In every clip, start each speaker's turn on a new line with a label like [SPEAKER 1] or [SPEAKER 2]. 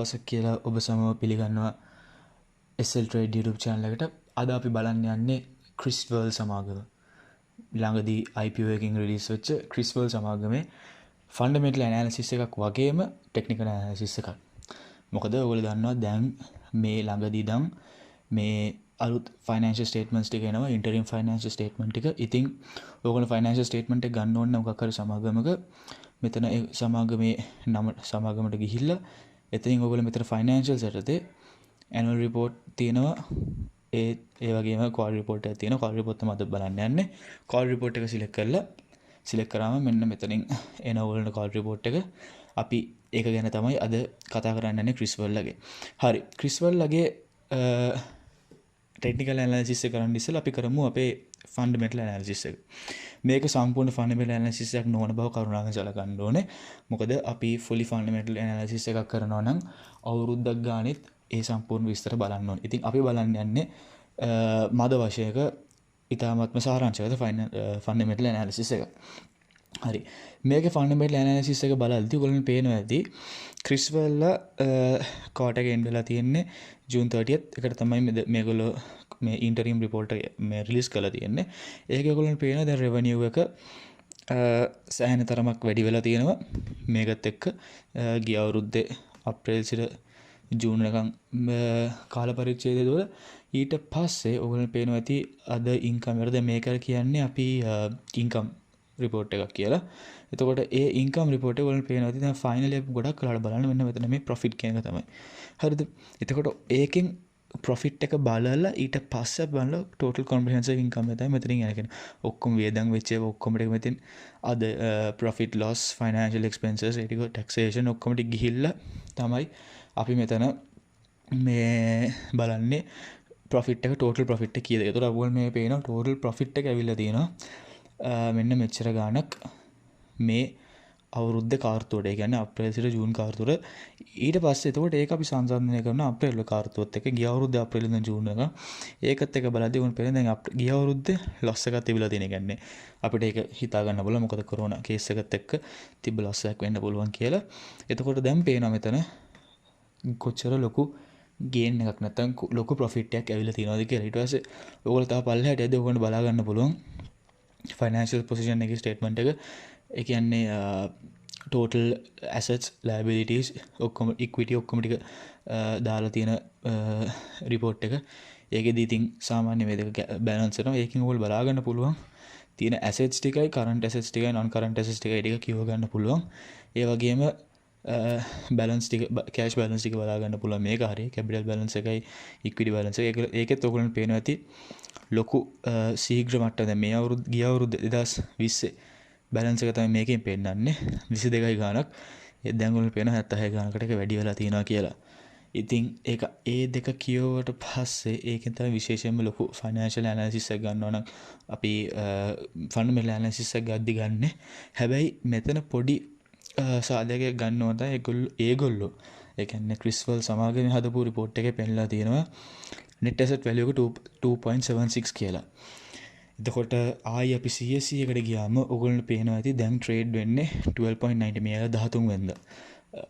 [SPEAKER 1] දවසක් කියලා ඔබ සමව පිළිගන්නවා SL Trade YouTube channel එකට. අද අපි බලන්න යන්නේ Chris World සමාගම. ළඟදී IPO එකකින් රිලීස් වෙච්ච Chris World සමාගමේ ෆන්ඩමෙන්ටල් ඇනාලිසිස් එකක් වගේම ටෙක්නිකල් ඇනාලිසිස් එකක්. මොකද ඔයගොල්ලෝ දන්නවා දැන් මේ ළඟදී දන් මේ අලුත් ෆයිනෑන්ෂල් ස්ටේට්මන්ට්ස් ටික එනවා, ඉන්ටරිම් ෆයිනෑන්ෂල් ස්ටේට්මන්ට් ටික. ඉතින් ඔයගොල්ලෝ ෆයිනෑන්ෂල් ස්ටේට්මන්ට් එක ගන්න ඕන නම් මොකක් හරි සමාගමක මෙතන ඒ සමාගමේ නම සමාගමට ගිහිල්ලා එතනින් ඔයගොල්ලෝ මෙතන ෆයිනෑන්ෂල් සෙටතේ ඇනුවල් රිපෝට් තියෙනවා. ඒ වගේම කෝල් රිපෝට් එකක් තියෙනවා. කෝල් රිපෝට් තමයි අද බලන්න යන්නේ. කෝල් රිපෝට් එක සිලෙක්ට් කරාම මෙන්න මෙතනින් එන ඔයගොල්ලෝ කෝල් රිපෝට් එක. අපි ඒක ගැන තමයි අද කතා කරන්න යන්නේ ක්‍රිස් වර්ල්ගේ. හරි, ක්‍රිස් වර්ල්ගේ ටෙක්නිකල් ඇනාලිසිස් එක කරන්න ඉස්සෙල්ලා අපි කරමු අපේ ෆන්ඩමෙන්ටල් ඇනාලිසිස් එක. මේක සම්පූර්ණ ෆන්ඩමෙන්ටල් ඇනාලිසිස් එකක් නොවන බව කරුණාකරලා සලකන්න ඕනේ. මොකද අපි ෆුලි ෆන්ඩමෙන්ටල් ඇනාලිසිස් එකක් කරනවා නම් අවුරුද්දක් ගානෙත් ඒ සම්පූර්ණ විස්තර බලන්න ඕනේ. ඉතින් අපි බලන්න යන්නේ මද වශයක ඉතාමත්ම සාරාංශගත ෆන්ඩමෙන්ටල් ඇනාලිසිස් එක. හරි, මේක ෆන්ඩමෙන්ටල් ඇනාලිසිස් එක බලද්දී ඔයගොල්ලන්ට පේනවා ඇති ක්‍රිස් වර්ල්ලා කෝට් එක එන්ඩ් වෙලා තියෙන්නේ ජූන් 30th එකට තමයි මේගොල්ලෝ මේ ඉන්ටරිම් රිපෝට් එක මේ රිලීස් කරලා තියෙන්නේ. ඒක ඔයගොල්ලන්ට පේනවා දැන් රෙවෙනියු එක සෑහෙන තරමක් වැඩි වෙලා තියෙනවා. මේකත් එක්ක ගිය අවුරුද්දේ අප්‍රේල් සිට ජූන් වෙනකන් කාල පරිච්ඡේදය තුළ ඊට පස්සේ ඔයගොල්ලන්ට පේනවා ඇති අද ඉන්කම් වලද මේක කියන්නේ අපි ඉන්කම් රිපෝට් එකක් කියලා. එතකොට ඒ ඉන්කම් රිපෝට් එක ඔයගොල්ලන්ට පේනවා ඇති දැන් ෆයිනල් එක ගොඩක් කලකට බලන්න මෙන්න මෙතන මේ ප්‍රොෆිට් කියන එක තමයි. හරිද? එතකොට ඒකෙන් ප්‍රොෆිට් එක බලලා ඊට පස්සේ බලලා ටෝටල් කොම්ප්‍රිහෙන්සිව් ඉන්කම් එක තමයි මෙතනින් යන්නේ. ඔක්කොම වියදම් වෙච්ච ඒවා ඔක්කොම ටික මෙතෙන් අද ප්‍රොෆිට් ලොස් ෆයිනෑන්ෂල් එක්ස්පෙන්සස් ඒ ටික ටැක්සේෂන් ඔක්කොම ටික ගිහිල්ලා තමයි අපි මෙතන මේ බලන්නේ ප්‍රොෆිට් එක ටෝටල් ප්‍රොෆිට් එක කීයද. ඒතකොට අපුවල් මේ පේනවා ටෝටල් ප්‍රොෆිට් එක ඇවිල්ලා තියෙනවා මෙන්න මෙච්චර ගාණක් මේ අවුරුද්ද කාර්තුවට. ඒ කියන්නේ අප්‍රේල් සිට ජූන් කාර්තුව. ඊට පස්සේ එතකොට ඒක අපි සංසන්දනය කරනවා අප්‍රේල් කාර්තුවත් එක්ක. ගිය අවුරුද්දේ අප්‍රේල් ඉඳන් ජූන් එක. ඒකත් එක්ක බලද්දී උන් පේන දැන් ගිය අවුරුද්දේ ලොස් එකක් තිබිලා තියෙන. කියන්නේ අපිට ඒක හිතා ගන්න පුළුවන් මොකද කොරෝනා කේස් එකත් එක්ක තිබ්බ ලොස් එකක් වෙන්න පුළුවන් කියලා. එතකොට දැන් පේනවා මෙතන කොච්චර ලොකු ගේන් එකක් නැත්නම් ලොකු ප්‍රොෆිට් එකක් ඇවිල්ලා තියෙනවද කියලා. ඊට පස්සේ ඔයගොල්ලෝ තව පල්ලෙහාට යද්දී ඔයගොල්ලන්ට බලා ගන්න පුළුවන් ෆයිනෑන්ෂල් පොසිෂන් එකේ ස්ටේට්මන්ට් එක. ඒ කියන්නේ ටෝටල් ඇසට්ස් ලයබිලිටීස් ඔක්කොම ඉක්විටි ඔක්කොම ටික දාලා තියෙන රිපෝට් එක. ඒකෙදි ඉතින් සාමාන්‍ය මේ දෙක බැලන්ස් වෙනවා. ඒකෙන් ඔයගොල්ලෝ බලා ගන්න පුළුවන් තියෙන ඇසට්ස් ටිකයි කරන්ට් ඇසට්ස් ටිකයි නොන් කරන්ට් ඇසට්ස් ටිකයි ටික කියව ගන්න පුළුවන්. ඒ වගේම බැලන්ස් ටික කෑෂ් බැලන්ස් ටික බලා ගන්න පුළුවන්. මේක හරිය කැපිටල් බැලන්ස් එකයි ඉක්විටි බැලන්ස් එක. ඒකෙත් ඔයගොල්ලන්ට පේනවා ඇති ලොකු ශීඝ්‍ර මට්ටම. දැන් මේ අවුරුදු ගිය අවුරුදු 2020 බැලන්ස් එක තමයි මේකෙන් පෙන්නන්නේ 22යි ගාණක්. ඒ දැන් ඔයගොල්ලන්ට පේනවා 76 ගාණකට එක වැඩි වෙලා තියෙනවා කියලා. ඉතින් ඒක ඒ දෙක කියවුවට පස්සේ ඒකෙන් තමයි විශේෂයෙන්ම ලොකු ෆයිනෑන්ෂල් ඇනාලිසිස් එකක් ගන්නවා නම් අපි ෆන්ඩමෙන්ටල් ඇනාලිසිස් එකක් ගද්දි ගන්න. හැබැයි මෙතන පොඩි සාධකයක් ගන්න ඕන තමයි ඒගොල්ලෝ ඒ කියන්නේ ක්‍රිස් වර්ල්ඩ් සමාගමේ හදපු රිපෝට් එකේ පෙන්නලා තියෙනවා net asset value එක 2.76 කියලා. එතකොට ආයි අපි CAC එකට ගියාම ඔයගොල්ලන්ට පේනවා ඇති දැන් ට්‍රේඩ් වෙන්නේ 12.90 මේක 13 වෙනිදා.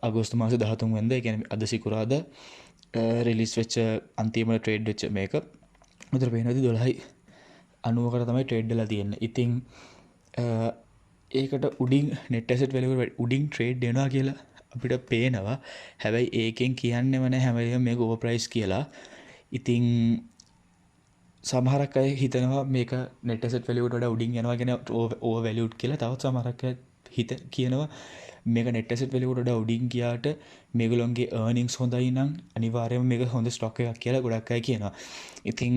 [SPEAKER 1] අගෝස්තු මාසේ 13 වෙනිදා. ඒ කියන්නේ අද සිකුරාදා රිලීස් වෙච්ච අන්තිම ට්‍රේඩ් වෙච්ච මේක. උදේට පේනවා ඇති 12.90කට තමයි ට්‍රේඩ් වෙලා තියෙන්නේ. ඉතින් ඒකට උඩින් net asset value එක උඩින් ට්‍රේඩ් වෙනවා කියලා අපිට පේනවා. හැබැයි ඒකෙන් කියන්නේම නැහැ හැම වෙලේම මේක ඕවර් ප්‍රයිස් කියලා. ඉතින් සමහරක් අය හිතනවා මේක net asset value එකට වඩා උඩින් යනවා කියන ඕවර් වැලියුඩ් කියලා. තවත් සමහරක් අය කියනවා මේක net asset value එකට වඩා උඩින් ගියාට මේගොල්ලන්ගේ earnings හොඳයි නම් අනිවාර්යයෙන්ම මේක හොඳ ස්ටොක් එකක් කියලා ගොඩක් අය කියනවා. ඉතින්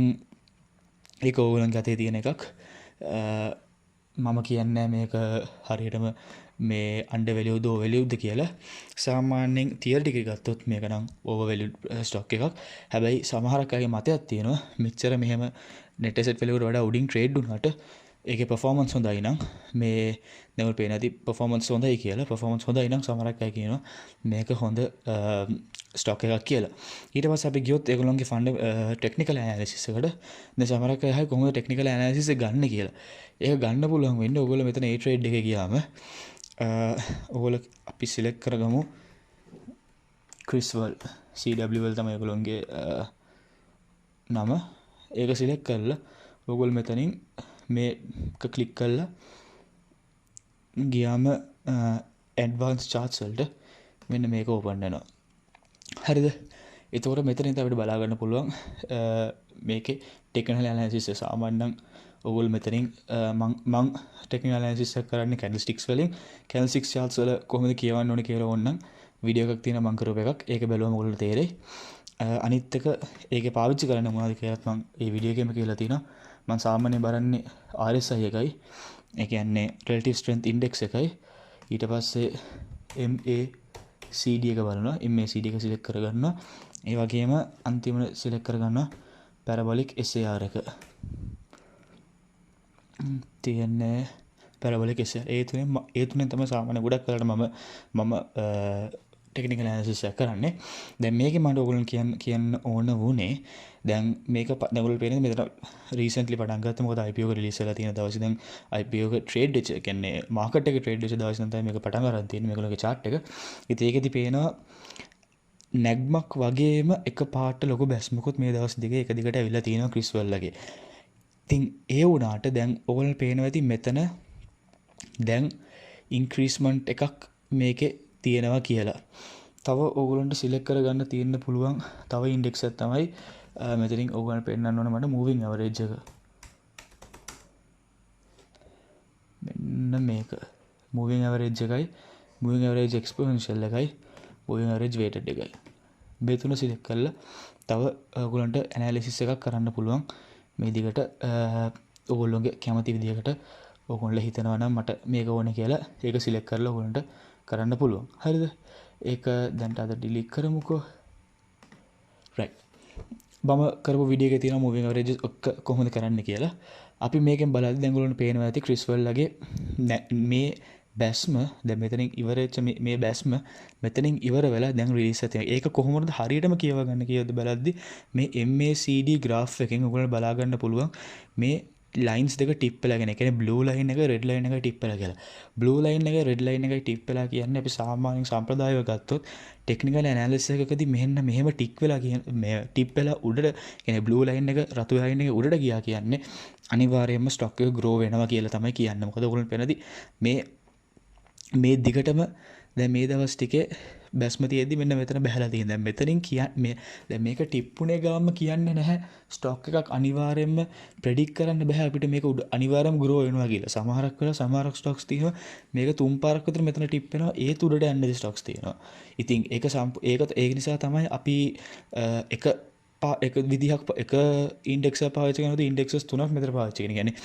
[SPEAKER 1] ඒක ඕගොල්ලන්ගේ අතේ තියෙන එකක්. මම කියන්නේ මේක හරියටම මේ අන්ඩර් වැලියුද ඕවර් වැලියුද කියලා. සාමාන්‍යයෙන් තියරිටිකලි ගත්තොත් මේක නම් ඕවර් වැලියුඩ් ස්ටොක් එකක්. හැබැයි සමහරක් අයගේ මතයක් තියෙනවා මෙච්චර මෙහෙම net asset value එකට වඩා උඩින් ට්‍රේඩ් වුණාට ඒකේ performance හොඳයි නම් මේ දැන් පේන ඇති performance හොඳයි කියලා. performance හොඳයි නම් සමහරක් අය කියනවා මේක හොඳ ස්ටොක් එකක් කියලා. ඊට පස්සේ අපි ගියොත් ඒගොල්ලන්ගේ ෆන්ඩ් ටෙක්නිකල් ඇනාලිසිස් එකට. දැන් සමහරක් අය අහයි කොහොමද ටෙක්නිකල් ඇනාලිසිස් එක ගන්න කියලා. ඒක ගන්න පුළුවන් වෙන්නේ ඔයගොල්ලෝ මෙතන ඒ ට්‍රේඩ් එකේ ගියාම ඔයගොල්ලෝ අපි සිලෙක්ට් කරගමු ක්‍රිස්වල් CWL තමයි ඒගොල්ලොන්ගේ නම. ඒක සිලෙක්ට් කරලා ඔයගොල්ලෝ මෙතනින් මේක ක්ලික් කරලා ගියාම ඇඩ්වාන්ස් charts වලට මෙන්න මේක ඕපන් වෙනවා. හරිද? එතකොට මෙතනින් අපිට බලා ගන්න පුළුවන් මේකේ ටෙක්නිකල් ඇනලිසිස් එක. සාමාන්‍යයෙන් ඔයගොල්ලෝ මෙතනින් මම ටෙක්නිකල් ඇනලිසිස් එක කරන්නේ කැන්ඩල්ස්ටික්ස් වලින්. කැන්ඩල්ස්ටික්ස් charts වල කොහොමද කියවන්න ඕනේ කියලා ඕනනම් වීඩියෝ එකක් තියෙනවා මම කරපු එකක්. ඒක බැලුවම ඔයගොල්ලෝ තේරෙයි. අනිත් එක ඒකේ පාවිච්චි කරන්න මොනවද කියලාත් මම මේ වීඩියෝ එකේම කියලා තියෙනවා. මම සාමාන්‍යයෙන් බලන්නේ RSI එකයි. ඒ කියන්නේ relative strength index එකයි. ඊට පස්සේ MACD එක බලනවා. MACD එක සිලෙක්ට් කරගන්නවා. ඒ වගේම අන්තිමට සිලෙක්ට් කරගන්නවා parabolic SAR එක. තියන්නේ parabolic SAR. ඒ තුනෙන් තමයි සාමාන්‍ය ගොඩක් වෙලාවට මම ටෙක්නිකල් ඇනලිසිස් එක කරන්නේ. දැන් මේකේ මම ඔයගොල්ලන් කියන්න ඕන වුණේ දැන් මේක දැන් ඔයගොල්ලෝ පේන්නේ මෙතන රීසන්ට්ලි පටන් ගත්තා. මොකද IPO එක රිලීස් වෙලා තියෙන දවසේ දැන් IPO එක ට්‍රේඩ් වෙච්ච කියන්නේ මාකට් එකේ ට්‍රේඩ් වෙච්ච දවසේ තමයි මේක පටන් ගන්න තියෙන්නේ මේගොල්ලෝගේ chart එක. ඉතින් ඒකෙදි පේනවා නැග්මක් වගේම එක පාට ලොකු බැස්මකුත් මේ දවස් දෙකේ එක දිගට ඇවිල්ලා තියෙනවා ක්‍රිස්වල්ලගේ. ඉතින් ඒ වුණාට දැන් ඔයගොල්ලෝ පේනවා ඇති මෙතන දැන් ඉන්ක්‍රීස්මන්ට් එකක් මේකේ තියෙනවා කියලා. තව ඔයගොල්ලන්ට සිලෙක්ට් කරගන්න තියෙන්න පුළුවන් තව ඉන්ඩෙක්ස් එකක් තමයි මෙතනින් ඔයගොල්ලන්ට පෙන්නන්න ඕන මට මූවිං ඇවරේජ් එක. මෙන්න මේක. මූවිං ඇවරේජ් එකයි, මූවිං ඇවරේජ් එක්ස්පොනෙන්ෂියල් එකයි, මූවිං ඇවරේජ් වේටඩ් එකයි. මේ තුන සිලෙක්ට් කරලා තව ඔයගොල්ලන්ට ඇනලිසිස් එකක් කරන්න පුළුවන්. මේ දිගට ඔයගොල්ලෝගේ කැමති විදිහකට ඔයගොල්ලෝ හිතනවා නම් මට මේක ඕනේ කියලා ඒක සිලෙක්ට් කරලා ඔයගොල්ලන්ට කරන්න පුළුවන්. හරිද? ඒක දැන්ට අද ඩිලීට් කරමුකෝ. රයිට්. මම කරපු වීඩියෝ එකේ තියෙනවා මූවිං ඇවරේජ් කොහොමද කරන්න කියලා. අපි මේකෙන් බලද්දි දැන් ඔයගොල්ලන්ට පේනවා ඇති ක්‍රිස්වල්ලගේ මේ බැස්ම දැන් මෙතනින් ඉවර වෙච්ච මේ බැස්ම මෙතනින් ඉවර වෙලා දැන් රිලීස් එක තියෙනවා. ඒක කොහොමද හරියටම කියව ගන්න කියලාද බලද්දි මේ MACD graph එකෙන් ඔයගොල්ලෝ බලා ගන්න පුළුවන් මේ ලයින්ස් දෙක ටිප් වෙලා කියන. ඒ කියන්නේ බ්ලූ ලයින් එක රෙඩ් ලයින් එක ටිප් වෙලා කියලා. බ්ලූ ලයින් එක රෙඩ් ලයින් එකයි ටිප් වෙලා කියන්නේ අපි සාමාන්‍යයෙන් සම්ප්‍රදායව ගත්තොත් ටෙක්නිකල් ඇනලිසිස් එකකදී මෙහෙම ටික් වෙලා මේ ටිප් වෙලා උඩට කියන්නේ බ්ලූ ලයින් එක රතු ලයින් එක උඩට ගියා කියන්නේ අනිවාර්යයෙන්ම ස්ටොක් එක ග්‍රෝ වෙනවා කියලා තමයි කියන්නේ. මොකද ඔයගොල්ලෝ පේනදී මේ දිගටම දැන් මේ දවස් ටිකේ බැස්ම තියෙද්දි මෙන්න මෙතන බහැලා තියෙන. දැන් මෙතනින් කියන්නේ දැන් මේක ටිප්ුනේ ගාම කියන්නේ නැහැ ස්ටොක් එකක් අනිවාර්යයෙන්ම ප්‍රෙඩික්ට් කරන්න බෑ අපිට මේක අනිවාර්යයෙන්ම ග්‍රෝ වෙනවා කියලා. සමහරක් වෙලා සමහරක් ස්ටොක්ස් තියෙනවා මේක තුන් පාරක් විතර මෙතන ටිප් වෙනවා ඒත් උඩට යන්නේ ස්ටොක්ස් තියෙනවා. ඉතින් ඒක නිසා තමයි අපි එක විදිහක් එක ඉන්ඩෙක්ස් එක පාවිච්චි කරනකොට ඉන්ඩෙක්සස් තුනක් මෙතන පාවිච්චි කරනවා. කියන්නේ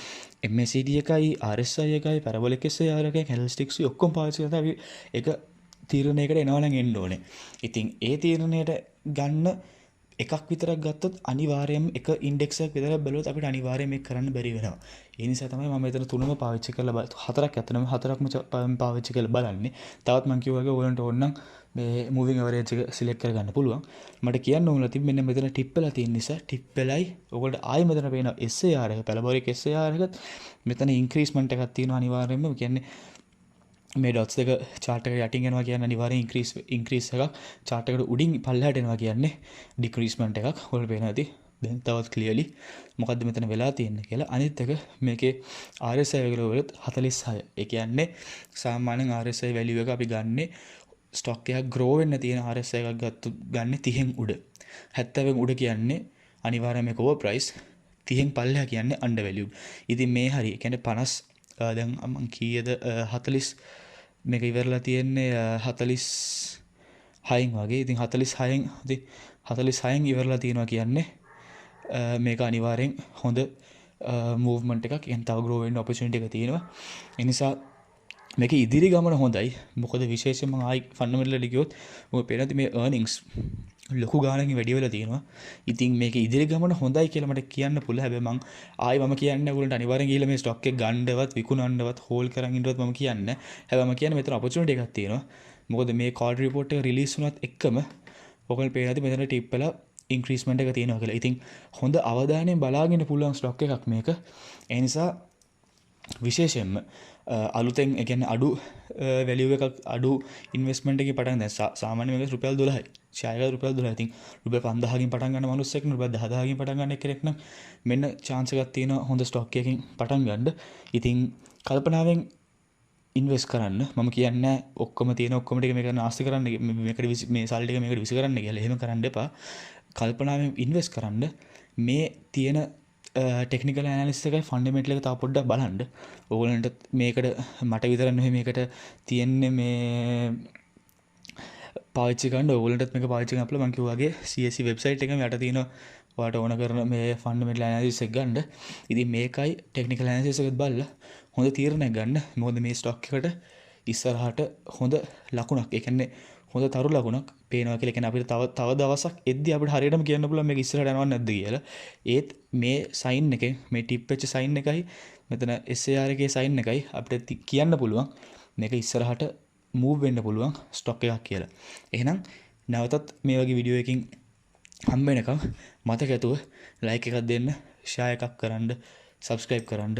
[SPEAKER 1] MACD එකයි RSI එකයි parabolic SAR එකයි candlesticks ඔක්කොම පාවිච්චි කරලා අපි එක තීරණයකට එනවා නම් එන්න ඕනේ. ඉතින් ඒ තීරණයට ගන්න එකක් විතරක් ගත්තොත් අනිවාර්යයෙන්ම එක ඉන්ඩෙක්ස් එකක් විතරක් බැලුවොත් අපිට අනිවාර්යයෙන් මේක කරන්න බැරි වෙනවා. ඒ නිසා තමයි මම මෙතන තුනම පාවිච්චි කරලා හතරක් ඇත්තටම හතරක්ම පාවිච්චි කරලා බලන්නේ. තවත් මම කිව්වා වගේ ඔයගලන්ට ඕන නම් මේ මූවිං ඇවරේජ් එක සිලෙක්ට් කරගන්න පුළුවන්. මට කියන්න ඕන තිබ්බ මෙන්න මෙතන ටිප් වෙලා තියෙන නිසා ටිප් වෙලයි ඔයගොල්ලෝ ආයෙ මෙතන පේන SAR එක parabolic SAR එකත් මෙතන ඉන්ක්‍රීස්මන්ට් එකක් තියෙනවා අනිවාර්යයෙන්ම. කියන්නේ මේ ඩොට්ස් දෙක chart එක යටින් යනවා කියන්නේ අනිවාර්යෙන් ඉන්ක්‍රීස් එකක්. chart එකට උඩින් පල්ලෙහාට එනවා කියන්නේ ඩික්‍රීස්මන්ට් එකක්. ඔයගොල්ලෝ පේනවා ඇති. දැන් තවත් ක්ලියර්ලි මොකද්ද මෙතන වෙලා තියෙන්නේ කියලා. අනිත් එක මේකේ RSI value වලත් 46. ඒ කියන්නේ සාමාන්‍යයෙන් RSI value එක අපි ගන්නේ ස්ටොක් එකක් ග්‍රෝ වෙන්න තියෙන RSI එකක් ගන්න 30න් උඩ. 70න් උඩ කියන්නේ අනිවාර්යයෙන්ම මේක ඕවර් ප්‍රයිස්. 30න් පල්ලෙහා කියන්නේ අන්ඩර් වැලියුඩ්. ඉතින් මේ හරිය. ඒ කියන්නේ 50 දැන් මම කීයද 40 මේක ඉවරලා තියෙන්නේ 46න් වගේ. ඉතින් 46න් ඉවරලා තියෙනවා කියන්නේ මේක අනිවාර්යෙන් හොඳ මූව්මන්ට් එකක්. يعني තව ග්‍රෝ වෙන්න ඔපචුනිටි එක තියෙනවා. ඒ නිසා මේක ඉදිරි ගමන හොඳයි. මොකද විශේෂයෙන්ම ආයි ෆන්ඩමෙන්ටල් ගියොත් ඔය පේනදි මේ earnings ලොකු ගානකින් වැඩි වෙලා තියෙනවා. ඉතින් මේක ඉදිරි ගමන හොඳයි කියලා මට කියන්න පුළුවන්. හැබැයි මම කියන්නේ ඔයගොල්ලන්ට අනිවාර්යෙන් ගිහලා මේ ස්ටොක් එක ගන්නවත් විකුණන්නවත් හෝල්ඩ් කරන් ඉන්නවත් මම කියන්නේ. හැබැයි මම කියන්නේ මෙතන ඔපචුනිටි එකක් තියෙනවා. මොකද මේ කෝල් රිපෝට් එක රිලීස් වුණත් එක්කම ඔයගොල්ලෝ පේනදි මෙතන ටිප් වෙලා ඉන්ක්‍රීස්මන්ට් එක තියෙනවා කියලා. ඉතින් හොඳ අවධානයෙන් බලාගෙන පුළුවන් ස්ටොක් එකක් මේක. ඒ නිසා විශේෂයෙන්ම අලුතෙන් ඒ කියන්නේ අඩු වැලියු එකක් අඩු ඉන්වෙස්ට්මන්ට් එකකින් පටන් දැන් සාමාන්‍ය මේක රුපියල් 12යි. ෂෙයාර් එක රුපියල් 12යි. ඉතින් රුපියල් 5000කින් පටන් ගන්න මිනිස්සෙක් නේ රුපියල් 10000කින් පටන් ගන්න කෙනෙක් නම් මෙන්න chance එකක් තියෙනවා හොඳ ස්ටොක් එකකින් පටන් ගන්න. ඉතින් කල්පනාවෙන් ඉන්වෙස්ට් කරන්න. මම කියන්නේ ඔක්කොම තියෙන ඔක්කොම ටික මේක නාස්ති කරන්න මේකට මේ සල්ලි ටික මේකට විසි කරන්න කියලා. එහෙම කරන්න එපා. කල්පනාවෙන් ඉන්වෙස්ට් කරන්න. මේ තියෙන ටෙක්නිකල් ඇනලිසිස් එකයි ෆන්ඩමෙන්ටල් එක තව පොඩ්ඩක් බලන්න. ඕගොල්ලන්ට මේකට මට විතර නෙවෙයි මේකට තියෙන්නේ මේ පාවිච්චි කරන්න ඕගොල්ලන්ටත් මේක පාවිච්චි කරන්න අපල මම කිව්වාගේ CSE වෙබ්සයිට් එකම යට තියෙනවා. ඔයාලට ඕන කරන මේ ෆන්ඩමෙන්ටල් ඇනලිසිස් එක ගන්න. ඉතින් මේකයි ටෙක්නිකල් ඇනලිසිස් එකත් බලලා හොඳ තීරණයක් ගන්න. මොකද මේ ස්ටොක් එකට ඉස්සරහට හොඳ ලකුණක් ඒ කියන්නේ හොඳ තරු ලකුණක් පේනවා කියලා. කියන්නේ අපිට තව දවසක් එද්දි අපිට හරියටම කියන්න පුළුවන් මේක ඉස්සරහට යනවද නැද්ද කියලා. ඒත් මේ සයින් එකේ මේ ටිප් වෙච්ච සයින් එකයි මෙතන SAR එකේ සයින් එකයි අපිට කියන්න පුළුවන් මේක ඉස්සරහට මූව් වෙන්න පුළුවන් ස්ටොක් එකක් කියලා. එහෙනම් නැවතත් මේ වගේ වීඩියෝ එකකින් හම්බ වෙනකම් මතක ඇතුව ලයික් එකක් දෙන්න, ෂෙයා එකක් කරන්න, සබ්ස්ක්‍රයිබ් කරන්න.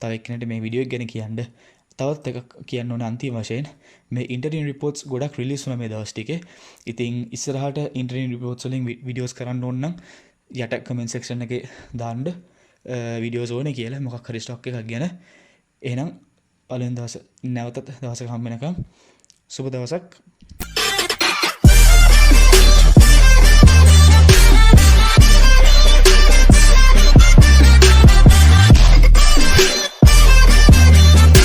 [SPEAKER 1] තව එක්කෙනෙක්ට මේ වීඩියෝ එක ගැන කියන්න. තවත් එකක් කියන්න ඕන අන්තිම වශයෙන් මේ ඉන්ටර්නෙට් රිපෝට්ස් ගොඩක් රිලීස් වුණා මේ දවස් ටිකේ. ඉතින් ඉස්සරහට ඉන්ටර්නෙට් රිපෝට්ස් වලින් වීඩියෝස් කරන්න ඕන නම් යට කමෙන්ට් සෙක්ෂන් එකේ දාන්න වීඩියෝස් ඕනේ කියලා මොකක් හරි ස්ටොක් එකක් ගැන. එහෙනම් පළවෙනි දවස් නැවතත් දවසක හම්බ වෙනකම් සුබ දවසක්.